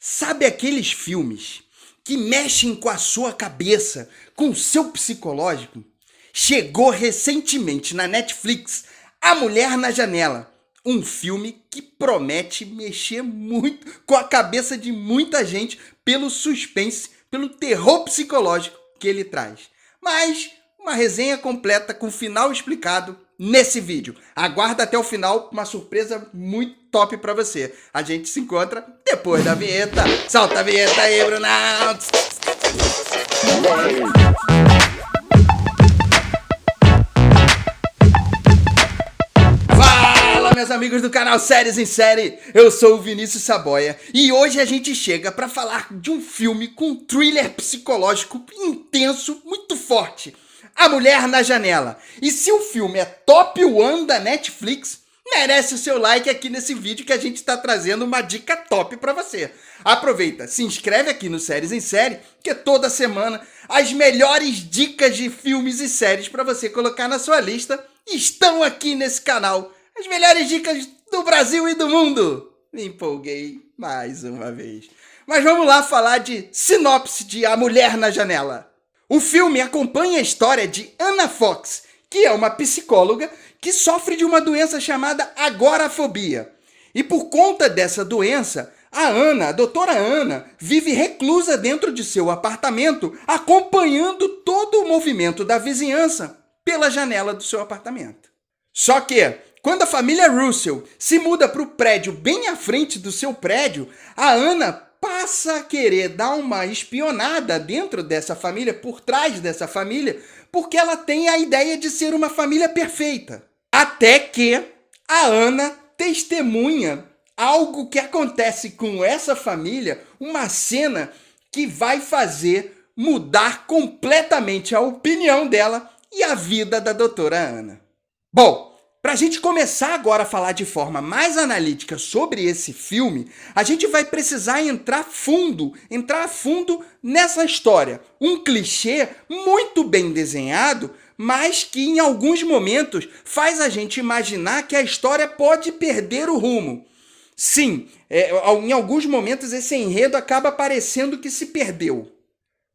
Sabe aqueles filmes que mexem com a sua cabeça, com o seu psicológico? Chegou recentemente na Netflix A Mulher na Janela, um filme que promete mexer muito com a cabeça de muita gente pelo suspense, pelo terror psicológico que ele traz. Mas uma resenha completa com final explicado nesse vídeo. Aguarda até o final, uma surpresa muito top pra você. A gente se encontra depois da vinheta. Solta a vinheta aí, Brunão! Fala, meus amigos do canal Séries em Série! Eu sou o Vinícius Saboia e hoje a gente chega pra falar de um filme com um thriller psicológico intenso, muito forte. A Mulher na Janela. E se o filme é top 1 da Netflix, merece o seu like aqui nesse vídeo que a gente está trazendo uma dica top para você. Aproveita, se inscreve aqui no Séries em Série, que toda semana as melhores dicas de filmes e séries para você colocar na sua lista estão aqui nesse canal. As melhores dicas do Brasil e do mundo. Me empolguei mais uma vez. Mas vamos lá falar de sinopse de A Mulher na Janela. O filme acompanha a história de Anna Fox, que é uma psicóloga que sofre de uma doença chamada agorafobia. E por conta dessa doença, a doutora Ana, vive reclusa dentro de seu apartamento, acompanhando todo o movimento da vizinhança pela janela do seu apartamento. Só que, quando a família Russell se muda para o prédio bem à frente do seu prédio, a Ana passa a querer dar uma espionada dentro dessa família, por trás dessa família, porque ela tem a ideia de ser uma família perfeita. Até que a Ana testemunha algo que acontece com essa família, uma cena que vai fazer mudar completamente a opinião dela e a vida da doutora Ana. Bom, para a gente começar agora a falar de forma mais analítica sobre esse filme, a gente vai precisar entrar a fundo nessa história. Um clichê muito bem desenhado, mas que em alguns momentos faz a gente imaginar que a história pode perder o rumo. Sim, em alguns momentos esse enredo acaba parecendo que se perdeu.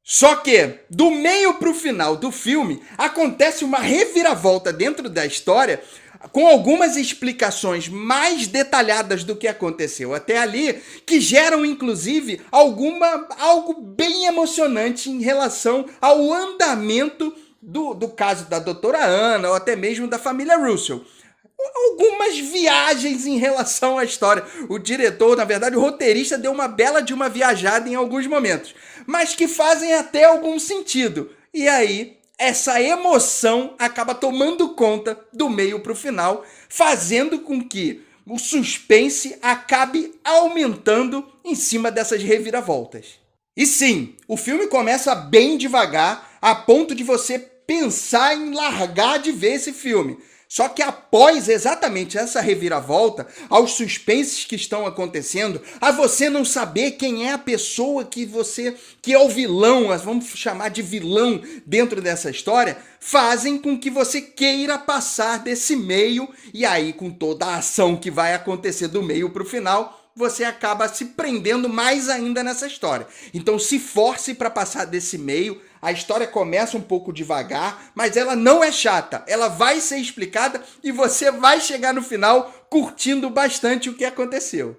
Só que, do meio para o final do filme, acontece uma reviravolta dentro da história com algumas explicações mais detalhadas do que aconteceu até ali, que geram, inclusive, algo bem emocionante em relação ao andamento do caso da doutora Ana ou até mesmo da família Russell. Algumas viagens em relação à história. O diretor, na verdade, o roteirista deu uma bela de uma viajada em alguns momentos, mas que fazem até algum sentido. E aí, essa emoção acaba tomando conta do meio para o final, fazendo com que o suspense acabe aumentando em cima dessas reviravoltas. E sim, o filme começa bem devagar, a ponto de você pensar em largar de ver esse filme. Só que após exatamente essa reviravolta, aos suspenses que estão acontecendo, a você não saber quem é a pessoa que é o vilão, vamos chamar de vilão dentro dessa história, fazem com que você queira passar desse meio, e aí com toda a ação que vai acontecer do meio para o final, você acaba se prendendo mais ainda nessa história. Então se force para passar desse meio. A história começa um pouco devagar, mas ela não é chata. Ela vai ser explicada e você vai chegar no final curtindo bastante o que aconteceu.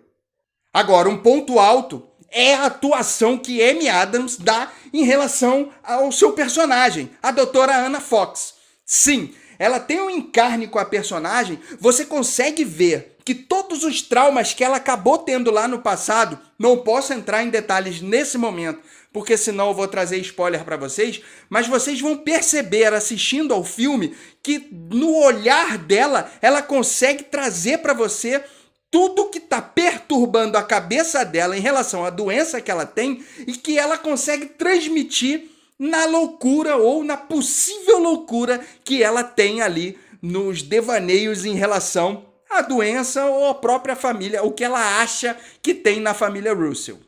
Agora, um ponto alto é a atuação que Amy Adams dá em relação ao seu personagem, a doutora Anna Fox. Sim, ela tem um encarne com a personagem, você consegue ver que todos os traumas que ela acabou tendo lá no passado, não posso entrar em detalhes nesse momento, porque senão eu vou trazer spoiler para vocês, mas vocês vão perceber assistindo ao filme que no olhar dela, ela consegue trazer para você tudo que está perturbando a cabeça dela em relação à doença que ela tem e que ela consegue transmitir na loucura ou na possível loucura que ela tem ali nos devaneios em relação à doença ou à própria família, o que ela acha que tem na família Russell.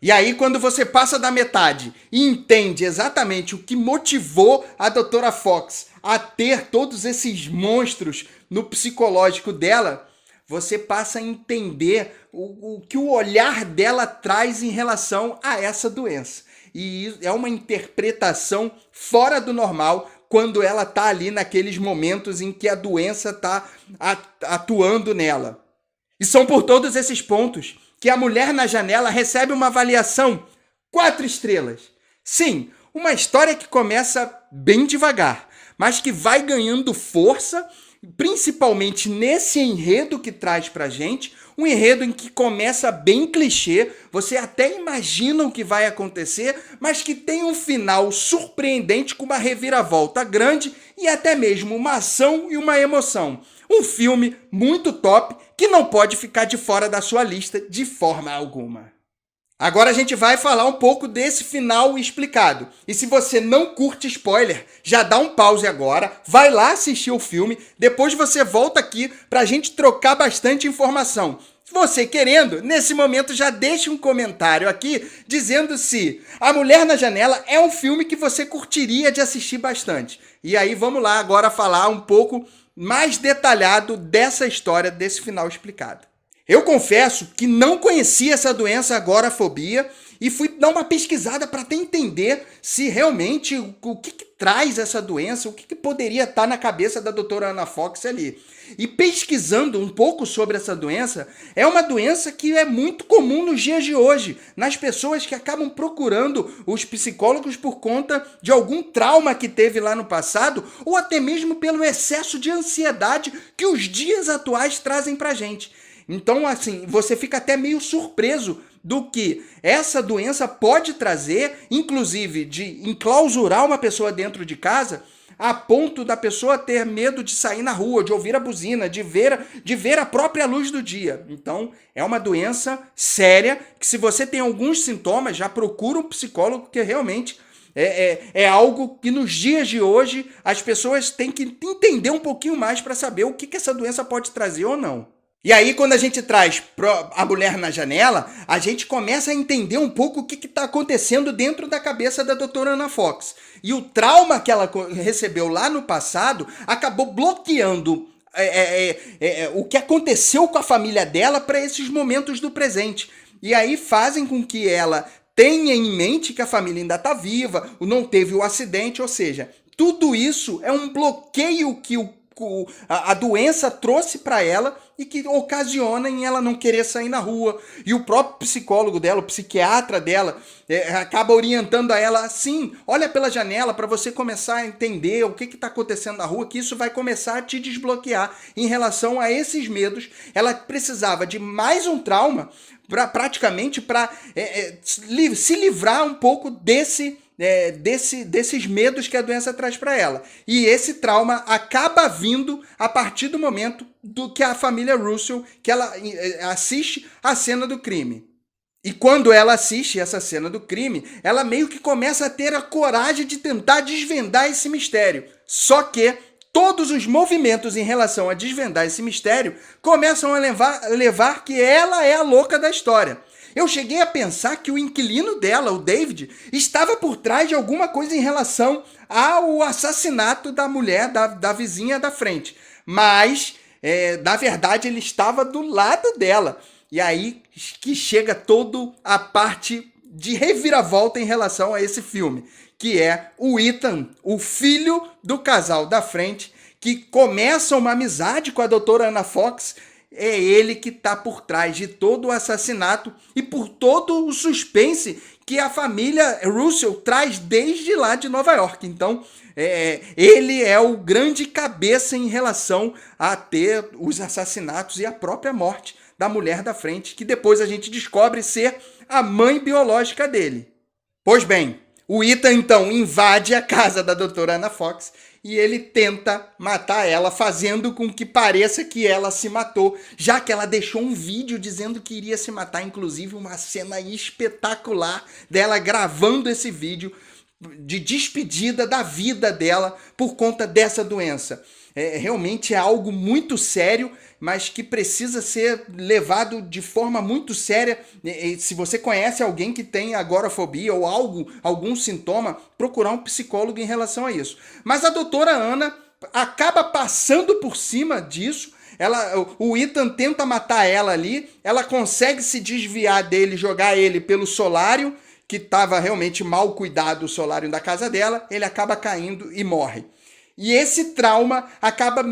E aí, quando você passa da metade e entende exatamente o que motivou a doutora Fox a ter todos esses monstros no psicológico dela, você passa a entender o que o olhar dela traz em relação a essa doença. E é uma interpretação fora do normal quando ela está ali naqueles momentos em que a doença está atuando nela. E são por todos esses pontos que A Mulher na Janela recebe uma avaliação 4 estrelas. Sim, uma história que começa bem devagar, mas que vai ganhando força, principalmente nesse enredo que traz pra gente, um enredo em que começa bem clichê, você até imagina o que vai acontecer, mas que tem um final surpreendente com uma reviravolta grande e até mesmo uma ação e uma emoção. Um filme muito top que não pode ficar de fora da sua lista de forma alguma. Agora a gente vai falar um pouco desse final explicado. E se você não curte spoiler, já dá um pause agora, vai lá assistir o filme, depois você volta aqui pra gente trocar bastante informação. Se você querendo, nesse momento já deixa um comentário aqui dizendo se A Mulher na Janela é um filme que você curtiria de assistir bastante. E aí vamos lá agora falar um pouco mais detalhado dessa história, desse final explicado. Eu confesso que não conhecia essa doença agorafobia e fui dar uma pesquisada para até entender se realmente o que traz essa doença, o que poderia estar na cabeça da doutora Anna Fox ali. E pesquisando um pouco sobre essa doença, é uma doença que é muito comum nos dias de hoje, nas pessoas que acabam procurando os psicólogos por conta de algum trauma que teve lá no passado ou até mesmo pelo excesso de ansiedade que os dias atuais trazem pra gente. Então, assim, você fica até meio surpreso do que essa doença pode trazer, inclusive de enclausurar uma pessoa dentro de casa, a ponto da pessoa ter medo de sair na rua, de ouvir a buzina, de ver a própria luz do dia. Então, é uma doença séria que, se você tem alguns sintomas, já procura um psicólogo, porque realmente é algo que nos dias de hoje as pessoas têm que entender um pouquinho mais para saber o que essa doença pode trazer ou não. E aí, quando a gente traz A Mulher na Janela, a gente começa a entender um pouco o que está acontecendo dentro da cabeça da doutora Anna Fox. E o trauma que ela recebeu lá no passado acabou bloqueando o que aconteceu com a família dela para esses momentos do presente. E aí fazem com que ela tenha em mente que a família ainda está viva, não teve o acidente, ou seja, tudo isso é um bloqueio que a doença trouxe para ela e que ocasiona em ela não querer sair na rua. E o próprio psicólogo dela, o psiquiatra dela, acaba orientando a ela assim, olha pela janela para você começar a entender o que está acontecendo na rua, que isso vai começar a te desbloquear em relação a esses medos. Ela precisava de mais um trauma praticamente para se livrar um pouco desses medos que a doença traz para ela. E esse trauma acaba vindo a partir do momento do que a família Russell, que ela assiste a cena do crime. E quando ela assiste essa cena do crime, ela meio que começa a ter a coragem de tentar desvendar esse mistério. Só que todos os movimentos em relação a desvendar esse mistério começam a levar que ela é a louca da história. Eu cheguei a pensar que o inquilino dela, o David, estava por trás de alguma coisa em relação ao assassinato da mulher, da vizinha da frente. Mas, na verdade, ele estava do lado dela. E aí que chega toda a parte de reviravolta em relação a esse filme, que é o Ethan, o filho do casal da frente, que começa uma amizade com a doutora Anna Fox. É ele que está por trás de todo o assassinato e por todo o suspense que a família Russell traz desde lá de Nova York. Então, ele é o grande cabeça em relação a ter os assassinatos e a própria morte da mulher da frente, que depois a gente descobre ser a mãe biológica dele. Pois bem, o Ethan, então, invade a casa da doutora Anna Fox e ele tenta matar ela, fazendo com que pareça que ela se matou, já que ela deixou um vídeo dizendo que iria se matar, inclusive uma cena espetacular dela gravando esse vídeo de despedida da vida dela por conta dessa doença. Realmente é algo muito sério, mas que precisa ser levado de forma muito séria. Se você conhece alguém que tem agorafobia ou algum sintoma, procurar um psicólogo em relação a isso. Mas a doutora Anna acaba passando por cima disso. O Ethan tenta matar ela ali, ela consegue se desviar dele, jogar ele pelo solário, que estava realmente mal cuidado, o solário da casa dela, ele acaba caindo e morre. E esse trauma acaba,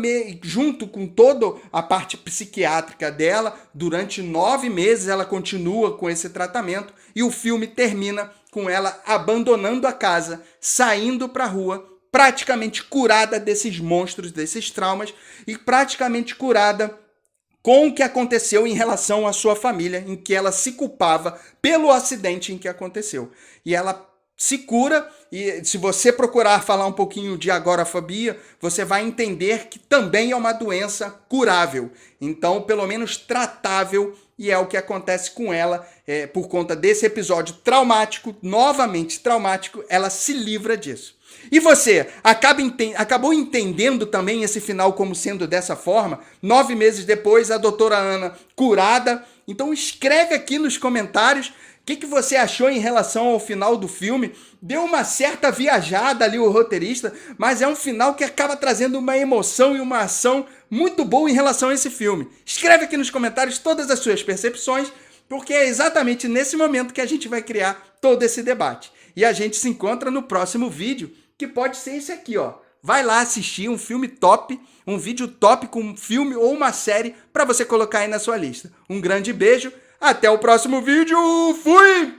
junto com toda a parte psiquiátrica dela, durante 9 meses ela continua com esse tratamento e o filme termina com ela abandonando a casa, saindo para a rua, praticamente curada desses monstros, desses traumas e praticamente curada com o que aconteceu em relação à sua família, em que ela se culpava pelo acidente em que aconteceu. E ela se cura, e se você procurar falar um pouquinho de agorafobia, você vai entender que também é uma doença curável. Então, pelo menos tratável, e é o que acontece com ela, por conta desse episódio traumático, novamente traumático, ela se livra disso. E você, acabou entendendo também esse final como sendo dessa forma? 9 meses depois, a doutora Ana curada. Então escreve aqui nos comentários o que você achou em relação ao final do filme. Deu uma certa viajada ali o roteirista, mas é um final que acaba trazendo uma emoção e uma ação muito boa em relação a esse filme. Escreve aqui nos comentários todas as suas percepções, porque é exatamente nesse momento que a gente vai criar todo esse debate. E a gente se encontra no próximo vídeo, que pode ser esse aqui, ó. Vai lá assistir um filme top, um vídeo top com um filme ou uma série para você colocar aí na sua lista. Um grande beijo, até o próximo vídeo, fui!